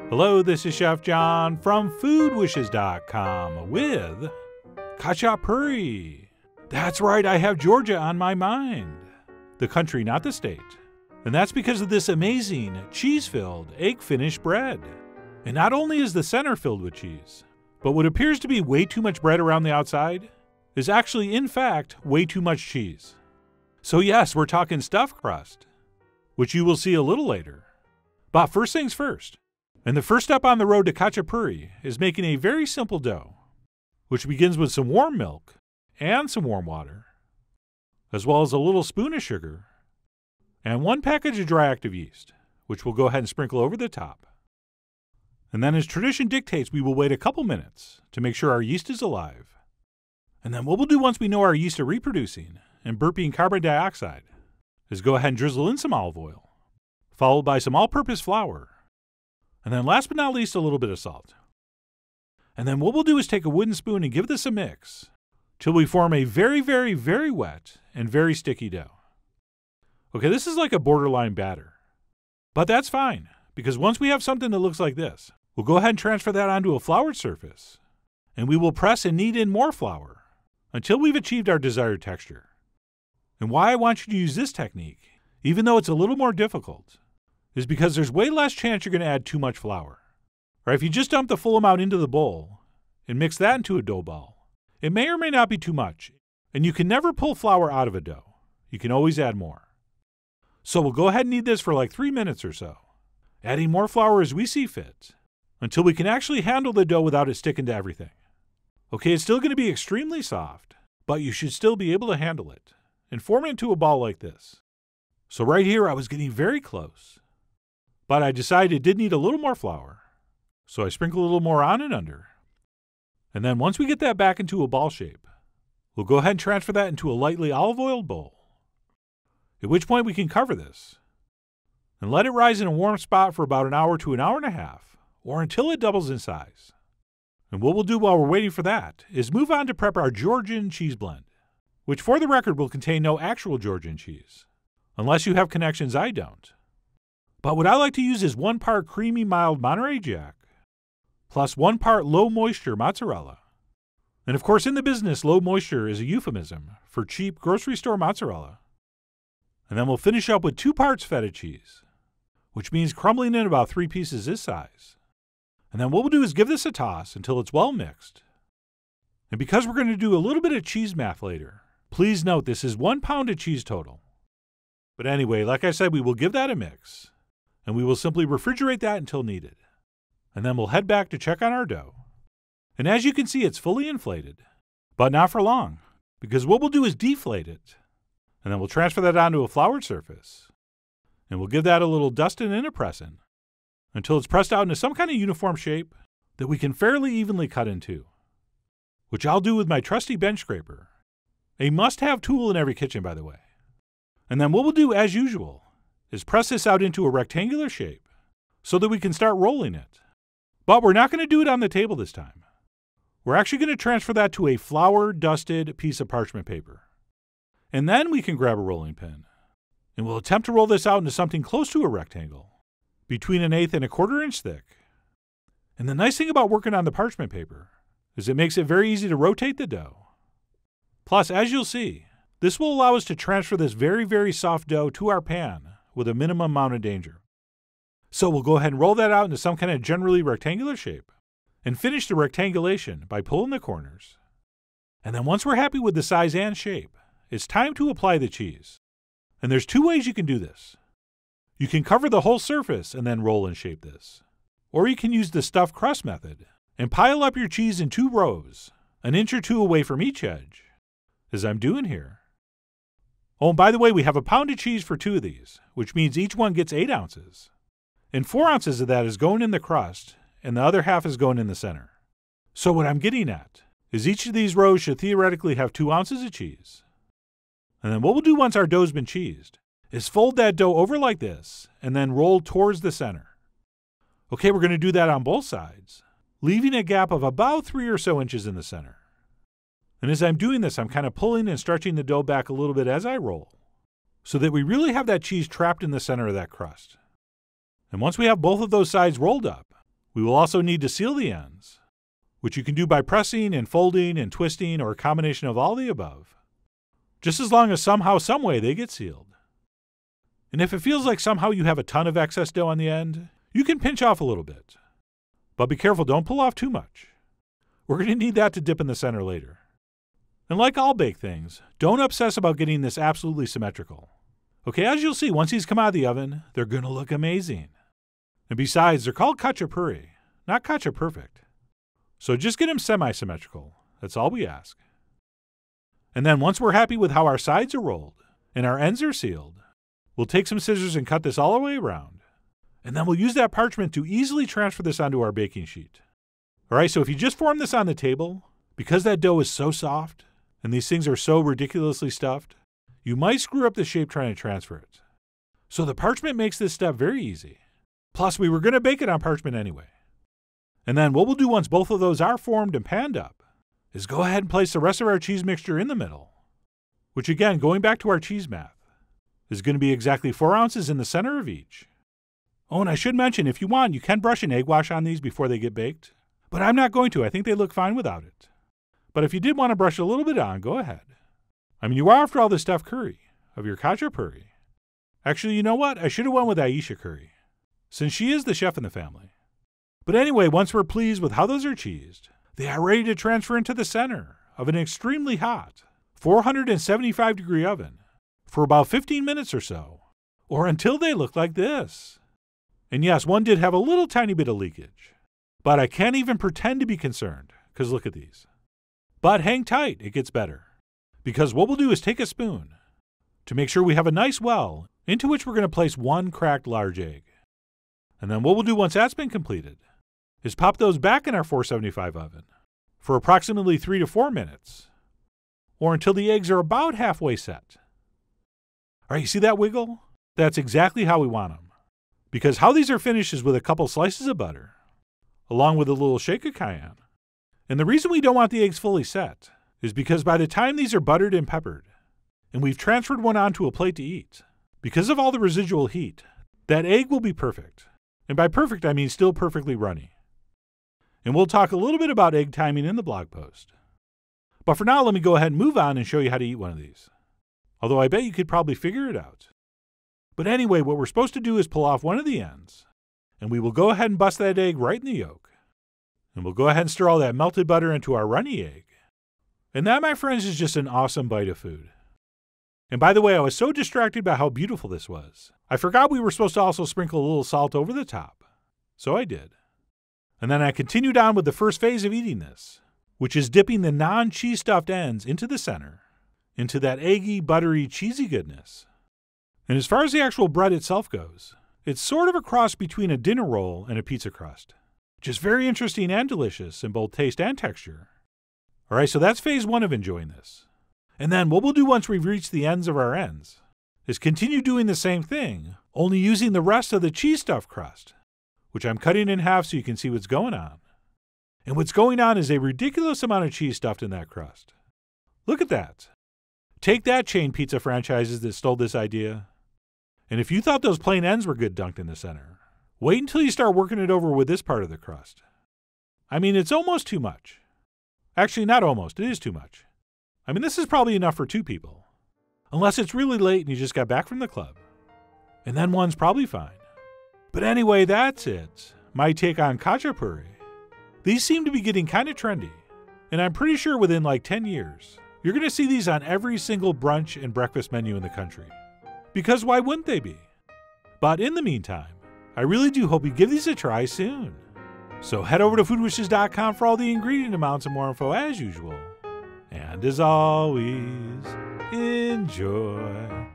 Hello, this is Chef John from foodwishes.com with Khachapuri. That's right, I have Georgia on my mind. The country, not the state. And that's because of this amazing cheese-filled, egg-finished bread. And not only is the center filled with cheese, but what appears to be way too much bread around the outside is actually, in fact, way too much cheese. So yes, we're talking stuffed crust, which you will see a little later. But first things first. And the first step on the road to Khachapuri is making a very simple dough, which begins with some warm milk and some warm water, as well as a little spoon of sugar, and 1 package of dry active yeast, which we'll go ahead and sprinkle over the top. And then as tradition dictates, we will wait a couple minutes to make sure our yeast is alive. And then what we'll do once we know our yeast are reproducing and burping carbon dioxide is go ahead and drizzle in some olive oil, followed by some all-purpose flour, and then last but not least, a little bit of salt. And then what we'll do is take a wooden spoon and give this a mix till we form a very, very, very wet and very sticky dough. Okay, this is like a borderline batter. But that's fine, because once we have something that looks like this, we'll go ahead and transfer that onto a floured surface, and we will press and knead in more flour until we've achieved our desired texture. And why I want you to use this technique, even though it's a little more difficult, is because there's way less chance you're going to add too much flour. Or if you just dump the full amount into the bowl and mix that into a dough ball, it may or may not be too much, and you can never pull flour out of a dough. You can always add more. So we'll go ahead and knead this for like 3 minutes or so, adding more flour as we see fit, until we can actually handle the dough without it sticking to everything. Okay, it's still going to be extremely soft, but you should still be able to handle it and form it into a ball like this. So right here I was getting very close, but I decided it did need a little more flour, so I sprinkle a little more on and under. And then once we get that back into a ball shape, we'll go ahead and transfer that into a lightly olive-oiled bowl, at which point we can cover this and let it rise in a warm spot for about an hour to an hour and a half, or until it doubles in size. And what we'll do while we're waiting for that is move on to prep our Georgian cheese blend, which for the record will contain no actual Georgian cheese, unless you have connections I don't. But what I like to use is 1 part creamy mild Monterey Jack, plus 1 part low moisture mozzarella. And of course in the business, low moisture is a euphemism for cheap grocery store mozzarella. And then we'll finish up with 2 parts feta cheese, which means crumbling in about 3 pieces this size. And then what we'll do is give this a toss until it's well mixed. And because we're going to do a little bit of cheese math later, please note this is 1 pound of cheese total. But anyway, like I said, we will give that a mix, and we will simply refrigerate that until needed. And then we'll head back to check on our dough. And as you can see, it's fully inflated, but not for long, because what we'll do is deflate it, and then we'll transfer that onto a floured surface, and we'll give that a little dusting and a pressing until it's pressed out into some kind of uniform shape that we can fairly evenly cut in two, which I'll do with my trusty bench scraper, a must-have tool in every kitchen, by the way. And then what we'll do, as usual, is press this out into a rectangular shape so that we can start rolling it. But we're not going to do it on the table this time. We're actually going to transfer that to a flour-dusted piece of parchment paper. And then we can grab a rolling pin, and we'll attempt to roll this out into something close to a rectangle, between 1/8 and 1/4 inch thick. And the nice thing about working on the parchment paper is it makes it very easy to rotate the dough. Plus, as you'll see, this will allow us to transfer this very, very soft dough to our pan with a minimum amount of danger. So we'll go ahead and roll that out into some kind of generally rectangular shape and finish the rectangulation by pulling the corners. And then once we're happy with the size and shape, it's time to apply the cheese. And there's 2 ways you can do this. You can cover the whole surface and then roll and shape this. Or you can use the stuffed crust method and pile up your cheese in 2 rows, 1 inch or 2 away from each edge, as I'm doing here. Oh, and by the way, we have 1 pound of cheese for 2 of these, which means each one gets 8 ounces. And 4 ounces of that is going in the crust, and the other half is going in the center. So what I'm getting at is each of these rows should theoretically have 2 ounces of cheese. And then what we'll do once our dough's been cheesed is fold that dough over like this, and then roll towards the center. Okay, we're going to do that on both sides, leaving a gap of about 3 or so inches in the center. And as I'm doing this, I'm kind of pulling and stretching the dough back a little bit as I roll, so that we really have that cheese trapped in the center of that crust. And once we have both of those sides rolled up, We will also need to seal the ends, which you can do by pressing and folding and twisting or a combination of all the above, just as long as somehow, some way they get sealed. And if it feels like somehow you have a ton of excess dough on the end, you can pinch off a little bit. But be careful, don't pull off too much. We're going to need that to dip in the center later. And like all baked things, don't obsess about getting this absolutely symmetrical. Okay, as you'll see, once these come out of the oven, they're going to look amazing. And besides, they're called Khachapuri, not Kacha perfect. So just get them semi-symmetrical. That's all we ask. And then once we're happy with how our sides are rolled and our ends are sealed, we'll take some scissors and cut this all the way around. And then we'll use that parchment to easily transfer this onto our baking sheet. All right, so if you just form this on the table, because that dough is so soft and these things are so ridiculously stuffed, you might screw up the shape trying to transfer it. So the parchment makes this step very easy. Plus, we were going to bake it on parchment anyway. And then what we'll do once both of those are formed and panned up is go ahead and place the rest of our cheese mixture in the middle, which again, going back to our cheese math, is going to be exactly 4 ounces in the center of each. Oh, and I should mention, if you want, you can brush an egg wash on these before they get baked, but I'm not going to. I think they look fine without it. But if you did want to brush a little bit on, go ahead. I mean, you are after all the stuffed curry of your Khachapuri. Actually, you know what? I should have went with Aisha curry, since she is the chef in the family. But anyway, once we're pleased with how those are cheesed, they are ready to transfer into the center of an extremely hot 475-degree oven for about 15 minutes or so, or until they look like this. And yes, one did have a little tiny bit of leakage, but I can't even pretend to be concerned, because look at these. But hang tight, it gets better. Because what we'll do is take a spoon to make sure we have a nice well into which we're going to place 1 cracked large egg. And then what we'll do once that's been completed is pop those back in our 475 oven for approximately 3 to 4 minutes, or until the eggs are about halfway set. All right, you see that wiggle? That's exactly how we want them. Because how these are finished is with a couple slices of butter, along with a little shake of cayenne. And the reason we don't want the eggs fully set is because by the time these are buttered and peppered, and we've transferred one onto a plate to eat, because of all the residual heat, that egg will be perfect. And by perfect, I mean still perfectly runny. And we'll talk a little bit about egg timing in the blog post. But for now, let me go ahead and move on and show you how to eat one of these. Although I bet you could probably figure it out. But anyway, what we're supposed to do is pull off one of the ends, and we will go ahead and bust that egg right in the yolk. And we'll go ahead and stir all that melted butter into our runny egg. And that, my friends, is just an awesome bite of food. And by the way, I was so distracted by how beautiful this was, I forgot we were supposed to also sprinkle a little salt over the top. So I did. And then I continued on with the first phase of eating this, which is dipping the non-cheese stuffed ends into the center, into that eggy, buttery, cheesy goodness. And as far as the actual bread itself goes, it's sort of a cross between a dinner roll and a pizza crust. Just very interesting and delicious in both taste and texture. All right, so that's phase 1 of enjoying this. And then what we'll do once we've reached the ends of our ends is continue doing the same thing, only using the rest of the cheese stuffed crust, which I'm cutting in half so you can see what's going on. And what's going on is a ridiculous amount of cheese stuffed in that crust. Look at that. Take that, chain pizza franchises that stole this idea. And if you thought those plain ends were good dunked in the center, wait until you start working it over with this part of the crust. I mean, it's almost too much. Actually, not almost, it is too much. I mean, this is probably enough for 2 people. Unless it's really late and you just got back from the club. And then one's probably fine. But anyway, that's it. My take on Khachapuri. These seem to be getting kind of trendy. And I'm pretty sure within like 10 years, you're going to see these on every single brunch and breakfast menu in the country. Because why wouldn't they be? But in the meantime, I really do hope you give these a try soon. So head over to foodwishes.com for all the ingredient amounts and more info as usual. And as always, enjoy.